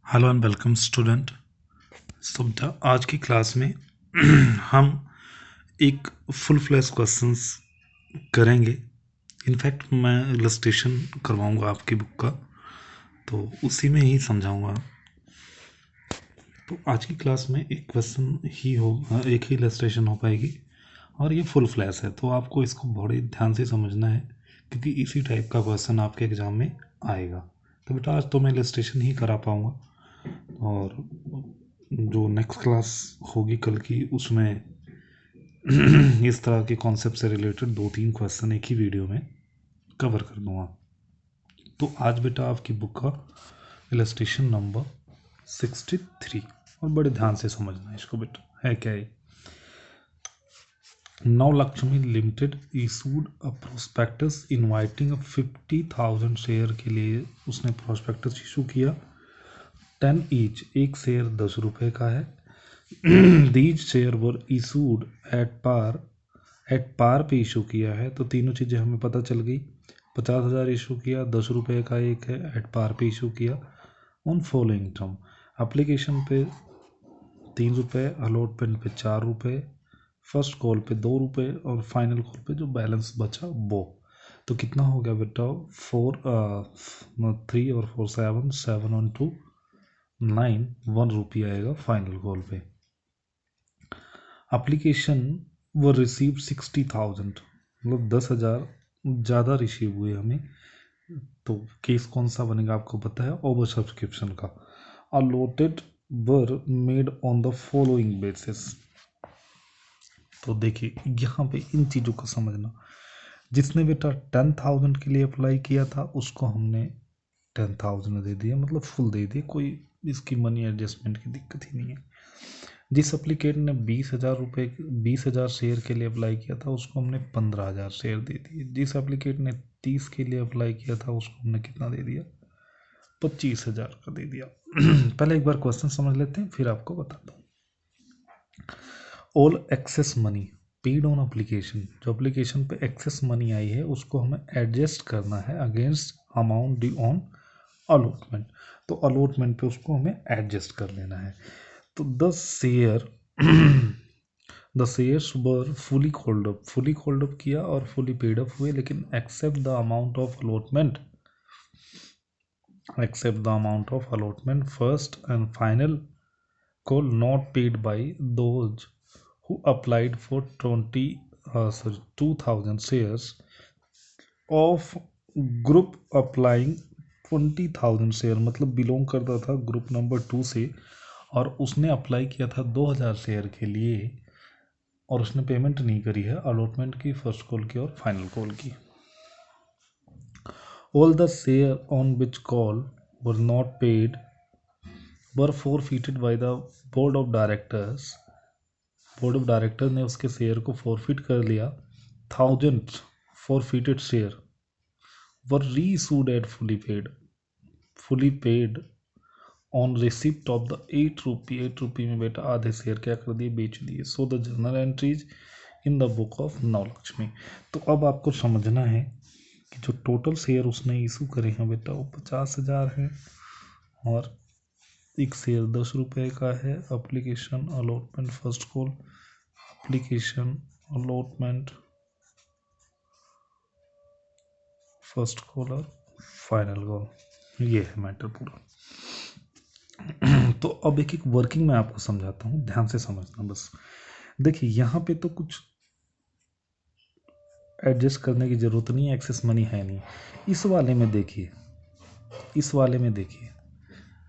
Hello and welcome student. So आज की class में हम एक फुल फ्लैश क्वेश्चंस करेंगे। इनफैक्ट मैं इलस्ट्रेशन करवाऊंगा आपकी बुक का, तो उसी में ही समझाऊंगा। तो आज की क्लास में एक क्वेश्चन ही होगा, एक ही इलस्ट्रेशन हो पाएगी और ये फुल फ्लैश है, तो आपको इसको बड़े ध्यान से समझना है क्योंकि इसी टाइप का क्वेश्चन आपके एग्ज़ाम में आएगा। तो बेटा आज तो मैं इलस्ट्रेशन ही करा पाऊँगा और जो नेक्स्ट क्लास होगी कल की उसमें इस तरह के कॉन्सेप्ट से रिलेटेड 2-3 क्वेश्चन एक ही वीडियो में कवर कर दूंगा। तो आज बेटा आपकी बुक का इलस्ट्रेशन नंबर 63 और बड़े ध्यान से समझना है इसको बेटा। है क्या ये? Navalakshmi limited issued a prospectus inviting 50,000 share के लिए उसने प्रोस्पेक्टस इशू किया। 10 ईच, एक शेयर 10 रुपये का है। These share were issued at par पे इशू किया है, तो तीनों चीज़ें हमें पता चल गई। 50,000 इशू किया, 10 रुपये का एक है, एट पार पे इशू किया। ऑन फॉलोइंग टर्म, एप्लीकेशन पे 3 रुपये, अलॉटमेंट पे 4 रुपये, फर्स्ट कॉल पे 2 रुपये और फाइनल कॉल पे जो बैलेंस बचा वो। तो कितना हो गया बेटा? 3 और 4 7, 7 और 2 9, 1 रुपये आएगा फाइनल कॉल पे। एप्लीकेशन वो रिसीव 60,000, मतलब 10,000 ज़्यादा रिसीव हुए हमें। तो केस कौन सा बनेगा आपको पता है? ओवर सब्सक्रिप्शन का। Allotted were made on the following basis. तो देखिए यहाँ पे इन चीज़ों को समझना। जिसने बेटा 10,000 के लिए अप्लाई किया था उसको हमने 10,000 दे दिया, मतलब फुल दे दिए, कोई इसकी मनी एडजस्टमेंट की दिक्कत ही नहीं है। जिस एप्लीकेट ने 20,000 शेयर के लिए अप्लाई किया था उसको हमने 15,000 शेयर दे दिए। जिस एप्लीकेट ने 30 के लिए अप्लाई किया था उसको हमने कितना दे दिया? 25,000 का दे दिया। पहले एक बार क्वेश्चन समझ लेते हैं फिर आपको बताता हूँ। All excess money paid on application, जो एप्लीकेशन पे एक्सेस मनी आई है उसको हमें एडजस्ट करना है against amount due on allotment. तो अलॉटमेंट पे उसको हमें एडजस्ट कर लेना है। तो the shares were fully called up किया और फुली पेड अप हुए, लेकिन except the amount of allotment first and final call not paid by those who applied for 2,000 shares of group applying 20,000 share, मतलब belong करता था group number 2 से और उसने अप्लाई किया था 2,000 शेयर के लिए और उसने पेमेंट नहीं करी है अलॉटमेंट की, फर्स्ट कॉल की और फाइनल कॉल की। All the share on which call were not paid were forfeited by the board of directors. Board of director ने उसके शेयर को फॉरफिट कर लिया। 1,000 forfeited share were reissued at fully paid on receipt of the 8 rupee में बेटा आधे share क्या कर दिए? बेच दिए। So the journal entries in the book of Navalakshmi. तो अब आपको समझना है कि जो टोटल शेयर उसने इशू करे हैं बेटा वो 50,000 है और एक शेयर 10 रुपये का है। Application allotment first call, application allotment first call और फाइनल कॉल, ये है मैटर पूरा। तो अब एक एक वर्किंग में आपको समझाता हूँ, ध्यान से समझना बस। देखिए यहाँ पे तो कुछ एडजस्ट करने की ज़रूरत नहीं है, एक्सेस मनी है नहीं। इस वाले में देखिए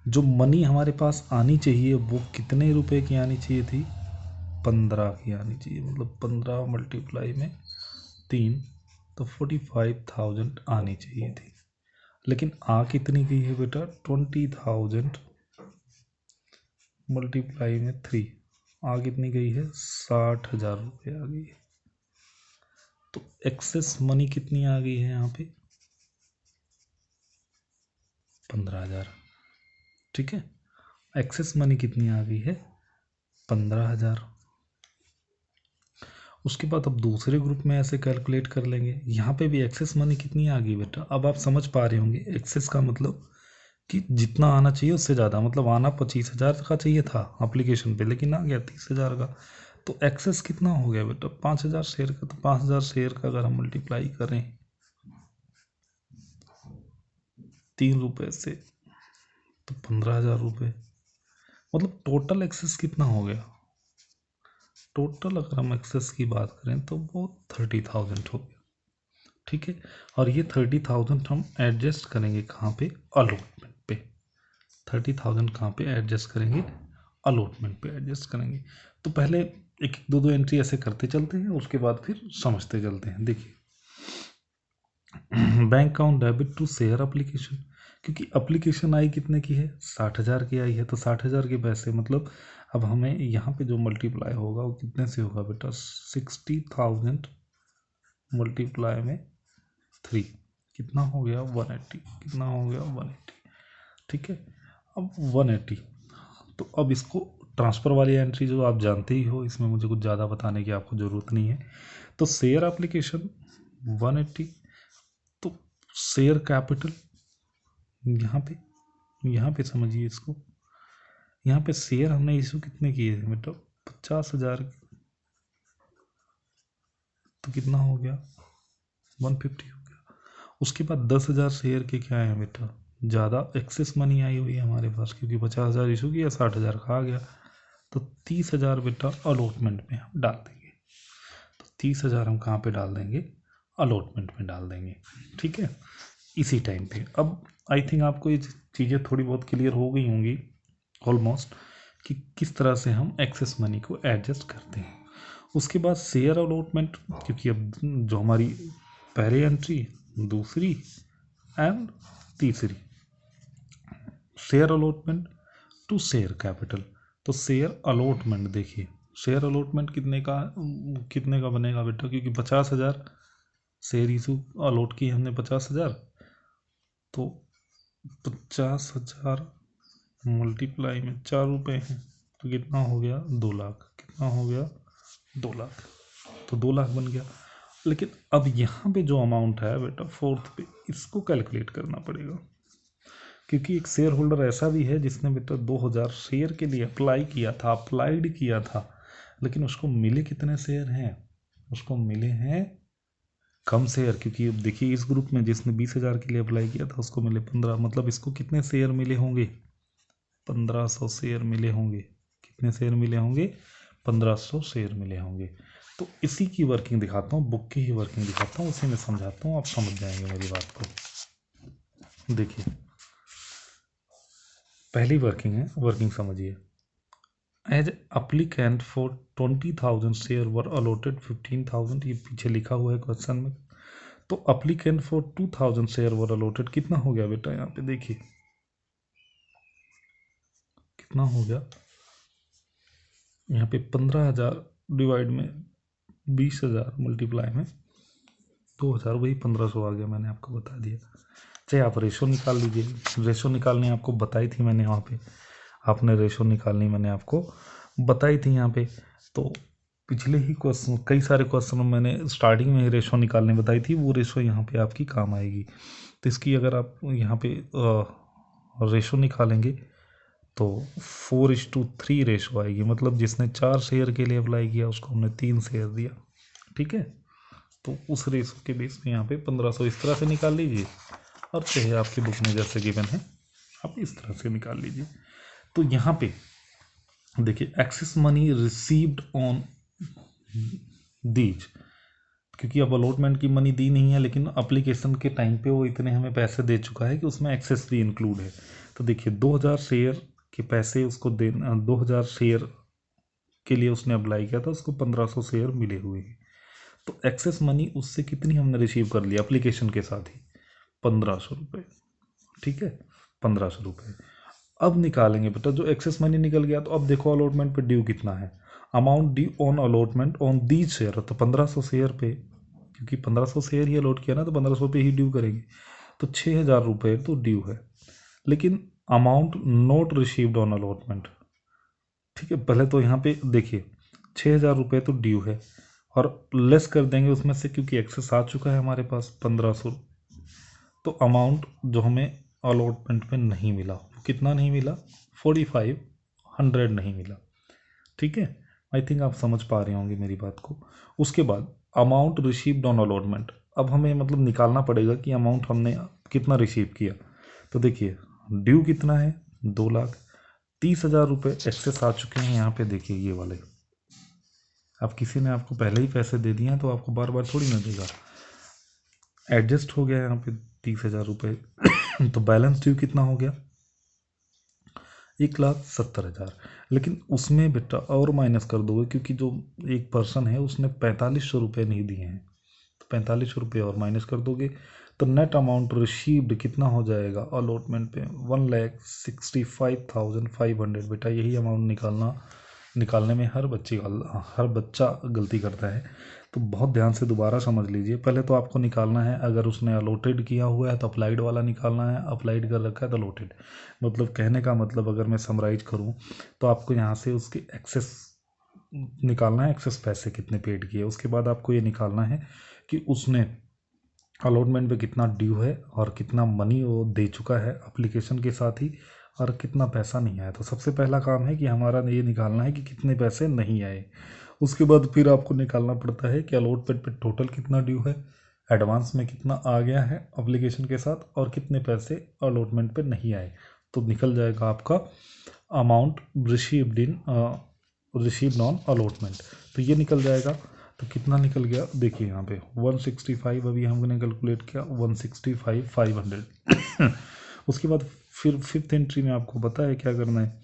जो मनी हमारे पास आनी चाहिए वो कितने रुपए की आनी चाहिए थी? 15 की आनी चाहिए, मतलब 15 मल्टीप्लाई में 3, तो 45,000 आनी चाहिए थी। लेकिन आ कितनी गई है बेटा? 20,000 मल्टीप्लाई में 3, आ कितनी गई है? 60,000 रुपये आ गई है। तो एक्सेस मनी कितनी आ गई है यहाँ पे? 15,000। ठीक है, एक्सेस मनी कितनी आ गई है? 15,000। उसके बाद अब दूसरे ग्रुप में ऐसे कैलकुलेट कर लेंगे। यहाँ पे भी एक्सेस मनी कितनी आ गई बेटा? अब आप समझ पा रहे होंगे एक्सेस का मतलब कि जितना आना चाहिए उससे ज़्यादा, मतलब आना 25,000 का चाहिए था एप्लीकेशन पे, लेकिन आ गया 30,000 का। तो एक्सेस कितना हो गया बेटा 5,000 शेयर का। तो 5,000 शेयर का अगर हम मल्टीप्लाई करें 3 रुपये से तो 15,000 रुपये, मतलब टोटल एक्सेस कितना हो गया। टोटल अगर हम एक्सेस की बात करें तो वो 30,000 हो गया। ठीक है, और ये 30,000 हम एडजस्ट करेंगे कहाँ पे, अलॉटमेंट पे। 30,000 कहाँ पे एडजस्ट करेंगे, अलॉटमेंट पे एडजस्ट करेंगे। तो पहले एक दो दो एंट्री ऐसे करते चलते हैं, उसके बाद फिर समझते चलते हैं। देखिए bank account debit to share application, क्योंकि एप्लीकेशन आई कितने की है, 60,000 की आई है। तो 60,000 के पैसे, मतलब अब हमें यहाँ पे जो मल्टीप्लाई होगा वो कितने से होगा बेटा, 60,000 मल्टीप्लाई में 3, कितना हो गया 180, कितना हो गया 180। ठीक है, अब 180, तो अब इसको ट्रांसफ़र वाली एंट्री जो आप जानते ही हो, इसमें मुझे कुछ ज़्यादा बताने की आपको ज़रूरत नहीं है। तो शेयर एप्लीकेशन 180, तो शेयर कैपिटल यहाँ पे समझिए इसको, यहाँ पे शेयर हमने इशू कितने किए थे बेटा, 50,000, तो कितना हो गया 150 हो गया। उसके बाद 10,000 शेयर के क्या है बेटा, ज़्यादा एक्सेस मनी आई हुई है हमारे पास, क्योंकि 50,000 इशू किया, 60,000 का आ गया। तो 30,000 बेटा अलॉटमेंट में हम डाल देंगे। तो 30,000 हम कहाँ पे डाल देंगे, अलॉटमेंट में डाल देंगे। ठीक है, इसी टाइम पे अब आई थिंक आपको ये चीज़ें थोड़ी बहुत क्लियर हो गई होंगी ऑलमोस्ट, कि किस तरह से हम एक्सेस मनी को एडजस्ट करते हैं। उसके बाद शेयर अलॉटमेंट, क्योंकि अब जो हमारी पहली एंट्री, दूसरी एंड तीसरी, share allotment to share capital. तो शेयर अलॉटमेंट देखिए, शेयर अलॉटमेंट कितने का बनेगा बेटा, क्योंकि 50,000 शेयर इशू अलॉट की हमने 50,000, तो 50,000 मल्टीप्लाई में 4 रुपये हैं, तो कितना हो गया 2 लाख, कितना हो गया 2 लाख, तो 2 लाख बन गया। लेकिन अब यहाँ पे जो अमाउंट है बेटा फोर्थ पे, इसको कैलकुलेट करना पड़ेगा, क्योंकि एक शेयर होल्डर ऐसा भी है जिसने बेटा 2,000 शेयर के लिए अप्लाइड किया था, लेकिन उसको मिले कितने शेयर हैं, उसको मिले हैं कम शेयर। क्योंकि अब देखिए इस ग्रुप में जिसने 20,000 के लिए अप्लाई किया था उसको मिले 15, मतलब इसको कितने शेयर मिले होंगे, 1,500 शेयर मिले होंगे। कितने शेयर मिले होंगे, 1,500 शेयर मिले होंगे। तो इसी की वर्किंग दिखाता हूँ, बुक की ही वर्किंग दिखाता हूँ, उसी में समझाता हूँ, आप समझ जाएंगे मेरी बात को। देखिए पहली वर्किंग है, वर्किंग समझिए। As applicant for 20,000 share were allotted 15,000, ये पीछे लिखा हुआ है क्वेश्चन में। तो applicant for 2,000 share were allotted, कितना हो गया बेटा, यहाँ पे देखिए कितना हो गया, यहाँ पे 15,000 डिवाइड में 20,000 मल्टीप्लाई में 2,000, वही 1,500 आ गया, मैंने आपको बता दिया। चाहे आप रेशो निकाल लीजिए, रेशो निकालनी आपको बताई थी मैंने वहाँ पे, आपने रेशो निकालनी मैंने आपको बताई थी यहाँ पे। तो पिछले ही क्वेश्चन, कई सारे क्वेश्चन में मैंने स्टार्टिंग में ही रेशो निकालने बताई थी, वो रेशो यहाँ पे आपकी काम आएगी। तो इसकी अगर आप यहाँ पे रेशो निकालेंगे तो 4:3 रेशो आएगी, मतलब जिसने 4 शेयर के लिए अप्लाई किया उसको हमने 3 शेयर दिया। ठीक है, तो उस रेशो के बेस में यहाँ पे 1,500 इस तरह से निकाल लीजिए, और चाहे आपकी बुक में जैसे गिवन है आप इस तरह से निकाल लीजिए। तो यहाँ पे देखिए excess money received on these, क्योंकि अब अलॉटमेंट की मनी दी नहीं है, लेकिन अप्लीकेशन के टाइम पे वो इतने हमें पैसे दे चुका है कि उसमें एक्सेस भी इंक्लूड है। तो देखिए 2,000 शेयर के पैसे उसको देना, 2,000 शेयर के लिए उसने अप्लाई किया था, उसको 1,500 शेयर मिले हुए हैं। तो एक्सेस मनी उससे कितनी हमने रिसीव कर लिया एप्लीकेशन के साथ ही, 1,500 रुपये। ठीक है, 1,500 रुपये। अब निकालेंगे बेटा जो एक्सेस मनी निकल गया, तो अब देखो अलॉटमेंट पे ड्यू कितना है, amount due on allotment on these share, तो 1,500 शेयर पे, क्योंकि 1,500 शेयर ही अलॉट किया ना, तो 1,500 पे ही ड्यू करेंगे। तो 6,000 रुपये तो ड्यू है, लेकिन amount not received on allotment. ठीक है, पहले तो यहाँ पे देखिए 6,000 रुपये तो ड्यू है, और लेस कर देंगे उसमें से, क्योंकि एक्सेस आ चुका है हमारे पास 1,500, तो अमाउंट जो हमें अलॉटमेंट में नहीं मिला। कितना नहीं मिला? 4500 नहीं मिला। ठीक है, आई थिंक आप समझ पा रहे होंगे मेरी बात को। उसके बाद अमाउंट रिसीव्ड ऑन अलॉटमेंट, अब हमें मतलब निकालना पड़ेगा कि अमाउंट हमने कितना रिसीव किया। तो देखिए ड्यू कितना है, 2,30,000 रुपये एक्सेस आ चुके हैं यहाँ पे। देखिए ये वाले, अब किसी ने आपको पहले ही पैसे दे दिए हैं तो आपको बार बार थोड़ी ना देगा, एडजस्ट हो गया यहाँ पे 30,000 रुपये। तो बैलेंस ड्यू कितना हो गया? 1,70,000। लेकिन उसमें बेटा और माइनस कर दोगे, क्योंकि जो एक पर्सन है उसने 4,500 रुपये नहीं दिए हैं, तो 4,500 रुपये और माइनस कर दोगे तो नेट अमाउंट रिसीव्ड कितना हो जाएगा अलॉटमेंट पे? 1,65,500। बेटा यही अमाउंट निकालने में हर बच्चा गलती करता है। तो बहुत ध्यान से दोबारा समझ लीजिए। पहले तो आपको निकालना है, अगर उसने अलॉटेड किया हुआ है तो अप्लाइड वाला निकालना है, अप्लाइड कर रखा है तो अलॉटेड। मतलब कहने का मतलब अगर मैं समराइज करूं तो आपको यहाँ से उसके एक्सेस निकालना है, एक्सेस पैसे कितने पेड किए। उसके बाद आपको ये निकालना है कि उसने अलॉटमेंट पे कितना ड्यू है और कितना मनी वो दे चुका है एप्लीकेशन के साथ ही, और कितना पैसा नहीं आया। तो सबसे पहला काम है कि हमारा ये निकालना है कि कितने पैसे नहीं आए। उसके बाद फिर आपको निकालना पड़ता है कि अलॉटमेंट पे टोटल कितना ड्यू है, एडवांस में कितना आ गया है एप्लीकेशन के साथ, और कितने पैसे अलॉटमेंट पे नहीं आए। तो निकल जाएगा आपका अमाउंट रिसीव्ड ऑन अलॉटमेंट। तो ये निकल जाएगा। तो कितना निकल गया देखिए यहाँ पे 165, अभी हमने कैलकुलेट किया 165,500। उसके बाद फिर फिफ्थ एंट्री में आपको पता है क्या करना है,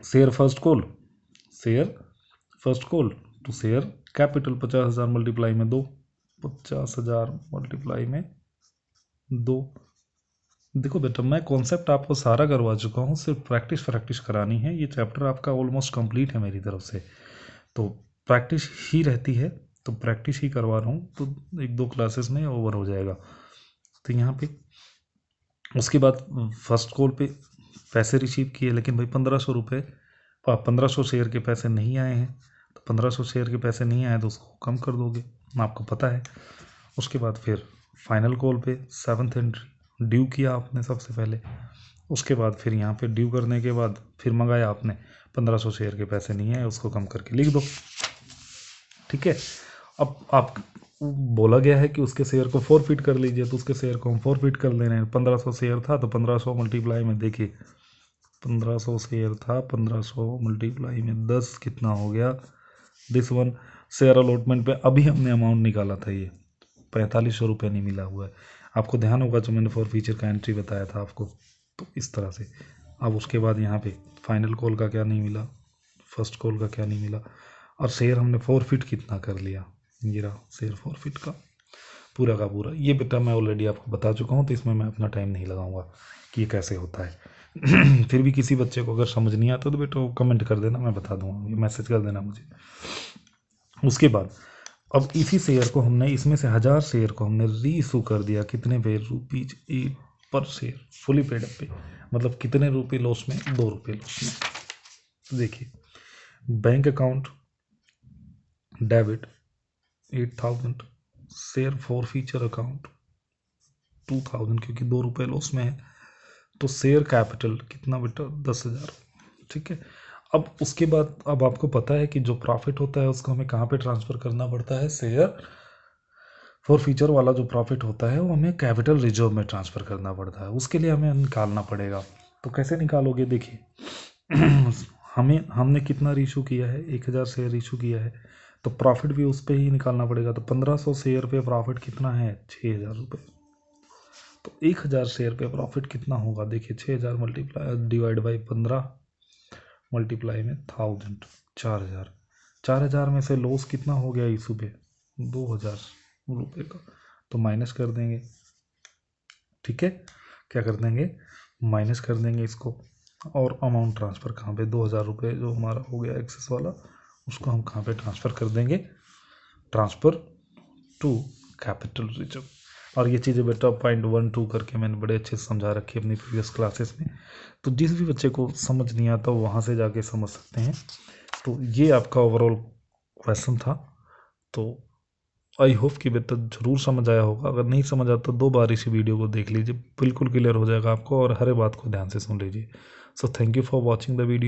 share first call to share capital 50,000 multiply में 2, 50,000 मल्टीप्लाई में 2। देखो बेटा मैं कॉन्सेप्ट आपको सारा करवा चुका हूँ, सिर्फ प्रैक्टिस करानी है। ये चैप्टर आपका ऑलमोस्ट कंप्लीट है मेरी तरफ से, तो प्रैक्टिस ही रहती है, तो प्रैक्टिस ही करवा रहा हूँ, तो 1-2 क्लासेस में ओवर हो जाएगा। तो यहाँ पे उसके बाद फर्स्ट कॉल पे पैसे रिसीव किए, लेकिन भाई 1,500 रुपये 1,500 शेयर के पैसे नहीं आए हैं। तो 1,500 शेयर के पैसे नहीं आए तो उसको कम कर दोगे, आपको पता है। उसके बाद फिर फाइनल कॉल पे 7th एंट्री ड्यू किया आपने सबसे पहले। उसके बाद फिर यहाँ पे ड्यू करने के बाद फिर मंगाया आपने, 1,500 शेयर के पैसे नहीं आए, उसको कम करके लिख दो। ठीक है, अब आप बोला गया है कि उसके शेयर को फॉरफिट कर लीजिए, तो उसके शेयर को हम फॉरफिट कर ले रहे हैं। 1,500 शेयर था तो 1,500 मल्टीप्लाई में देखिए, 1,500 शेयर था, 1,500 मल्टीप्लाई में 10 कितना हो गया। दिस वन शेयर अलॉटमेंट पे अभी हमने अमाउंट निकाला था, ये 4,500 रुपये नहीं मिला हुआ है। आपको ध्यान होगा जो मैंने फॉर फीचर का एंट्री बताया था आपको, तो इस तरह से। अब उसके बाद यहाँ पे फाइनल कॉल का क्या नहीं मिला, फर्स्ट कॉल का क्या नहीं मिला, और शेयर हमने फॉरफिट कितना कर लिया, ये रहा शेयर फॉरफिट का पूरा का पूरा। ये बेटा मैं ऑलरेडी आपको बता चुका हूँ, तो इसमें मैं अपना टाइम नहीं लगाऊंगा कि ये कैसे होता है। फिर भी किसी बच्चे को अगर समझ नहीं आता तो बेटा कमेंट कर देना, मैं बता दूंगा, ये मैसेज कर देना मुझे। उसके बाद अब इसी शेयर को हमने, इसमें से 1,000 शेयर को हमने रीइशू कर दिया, कितने पे? ₹8 पर शेयर फुली पेड अप पे। मतलब कितने रुपये लॉस में? 2 रुपये लॉस में। तो देखिए bank account debit 8,000, share for feature account 2,000, क्योंकि 2 रुपये लॉस में है। तो शेयर कैपिटल कितना बेटा? 10,000। ठीक है, अब उसके बाद अब आपको पता है कि जो प्रॉफिट होता है उसको हमें कहाँ पे ट्रांसफ़र करना पड़ता है? शेयर फॉर फीचर वाला जो प्रॉफिट होता है वो हमें कैपिटल रिजर्व में ट्रांसफ़र करना पड़ता है। उसके लिए हमें निकालना पड़ेगा। तो कैसे निकालोगे? देखिए हमने कितना इशू किया है? 1,000 शेयर इशू किया है, तो प्रॉफिट भी उस पर ही निकालना पड़ेगा। तो 1,500 शेयर पे प्रॉफिट कितना है? 6,000 रुपये। तो 1,000 शेयर पे प्रॉफिट कितना होगा? देखिए 6,000 मल्टीप्लाई डिवाइड बाई 15 मल्टीप्लाई में 1,000, 4,000। 4,000 में से लॉस कितना हो गया इशू पे? 2,000 रुपये का। तो माइनस कर देंगे। ठीक है, क्या कर देंगे? माइनस कर देंगे इसको। और अमाउंट ट्रांसफ़र कहाँ पे? 2,000 रुपये जो हमारा हो गया एक्सेस वाला, उसको हम कहाँ पे ट्रांसफ़र कर देंगे? Transfer to capital reserve. और ये चीज़ें बेटा पॉइंट 1, 2 करके मैंने बड़े अच्छे से समझा रखी है अपनी प्रीवियस क्लासेस में। तो जिस भी बच्चे को समझ नहीं आता वो वहाँ से जाके समझ सकते हैं। तो ये आपका ओवरऑल क्वेश्चन था। तो आई होप कि बेहतर ज़रूर समझ आया होगा। अगर नहीं समझ आता तो 2 बार इसी वीडियो को देख लीजिए, बिल्कुल क्लियर हो जाएगा आपको और हर एक बात को ध्यान से सुन लीजिए। So thank you for watching the video.